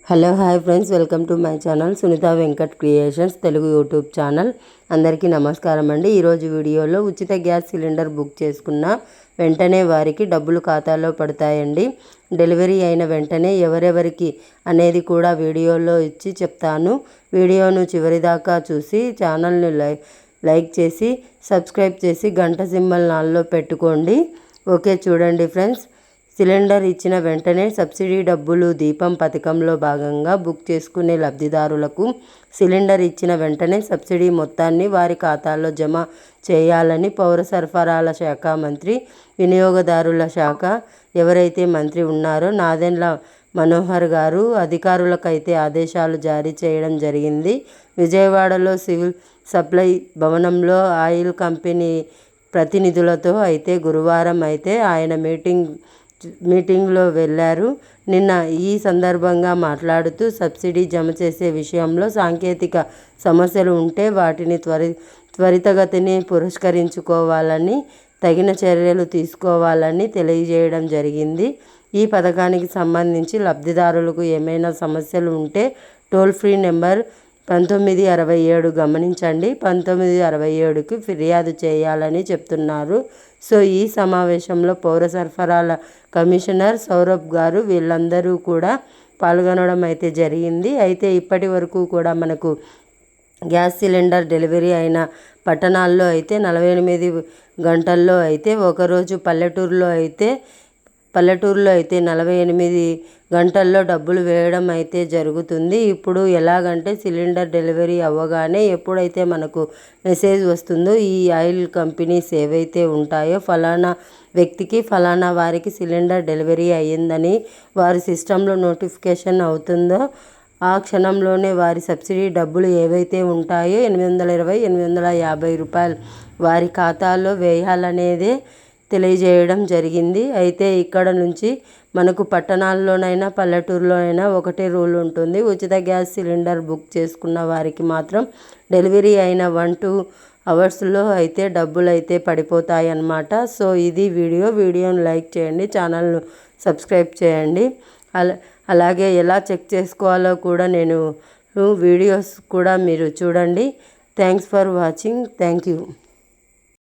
Hello hi friends, welcome to my channel Sunitha Venkat creations Telugu YouTube channel. అందరికీ నమస్కారం అండి. ఈరోజు వీడియోలో ఉచిత గ్యాస్ సిలిండర్ బుక్ చేసుకున్న వెంటనే వారికి డబ్బులు ఖాతాలో పడతాయండి. డెలివరీ అయిన వెంటనే ఎవరెవరికి అనేది కూడా వీడియోలో ఇచ్చి చెప్తాను. వీడియోను చివరిదాకా చూసి ఛానల్ని లైక్ చేసి సబ్స్క్రైబ్ చేసి గంట సింబల్ నాల్లో పెట్టుకోండి. ఓకే, చూడండి ఫ్రెండ్స్. సిలిండర్ ఇచ్చిన వెంటనే సబ్సిడీ డబ్బులు దీపం పథకంలో భాగంగా బుక్ చేసుకునే లబ్ధిదారులకు సిలిండర్ ఇచ్చిన వెంటనే సబ్సిడీ మొత్తాన్ని వారి ఖాతాలో జమ చేయాలని పౌర సరఫరాల శాఖ మంత్రి, వినియోగదారుల శాఖ ఎవరైతే మంత్రి ఉన్నారో నాదెండ్ల మనోహర్ గారు అధికారులకైతే ఆదేశాలు జారీ చేయడం జరిగింది. విజయవాడలో సివిల్ సప్లై భవనంలో ఆయిల్ కంపెనీ ప్రతినిధులతో అయితే గురువారం అయితే ఆయన మీటింగ్లో వెళ్ళారు. నిన్న ఈ సందర్భంగా మాట్లాడుతూ సబ్సిడీ జమ చేసే విషయంలో సాంకేతిక సమస్యలు ఉంటే వాటిని త్వరితగతిని పురస్కరించుకోవాలని, తగిన చర్యలు తీసుకోవాలని తెలియజేయడం జరిగింది. ఈ పథకానికి సంబంధించి లబ్ధిదారులకు ఏమైనా సమస్యలు ఉంటే టోల్ ఫ్రీ నెంబర్ 1967 గమనించండి. 1967కి ఫిర్యాదు చేయాలని చెప్తున్నారు. సో ఈ సమావేశంలో పౌర సరఫరాల కమిషనర్ సౌరభ్ గారు వీళ్ళందరూ కూడా పాల్గొనడం అయితే జరిగింది. అయితే ఇప్పటి వరకు కూడా మనకు గ్యాస్ సిలిండర్ డెలివరీ అయిన పట్టణాల్లో అయితే 48 గంటల్లో అయితే, ఒకరోజు పల్లెటూరులో అయితే 48 గంటల్లో డబ్బులు వేయడం అయితే జరుగుతుంది. ఇప్పుడు ఎలాగంటే సిలిండర్ డెలివరీ అవ్వగానే ఎప్పుడైతే మనకు మెసేజ్ వస్తుందో ఈ ఆయిల్ కంపెనీస్ ఏవైతే ఉంటాయో ఫలానా వ్యక్తికి ఫలానా వారికి సిలిండర్ డెలివరీ అయ్యిందని వారి సిస్టంలో నోటిఫికేషన్ అవుతుందో ఆ క్షణంలోనే వారి సబ్సిడీ డబ్బులు ఏవైతే ఉంటాయో 820, 850 రూపాయలు వారి ఖాతాలో వేయాలనేదే తెలియజేయడం జరిగింది. అయితే ఇక్కడ నుంచి మనకు పట్టణాల్లోనైనా పల్లెటూరులోనైనా ఒకటే రూల్ ఉంటుంది. ఉచిత గ్యాస్ సిలిండర్ బుక్ చేసుకున్న వారికి మాత్రం డెలివరీ అయిన 1-2 అవర్స్లో అయితే డబ్బులు అయితే పడిపోతాయి అన్నమాట. సో ఇది వీడియోని లైక్ చేయండి, ఛానల్ను సబ్స్క్రైబ్ చేయండి. అలాగే ఎలా చెక్ చేసుకోవాలో కూడా నేను వీడియోస్ కూడా మీరు చూడండి. Thanks for watching. Thank you.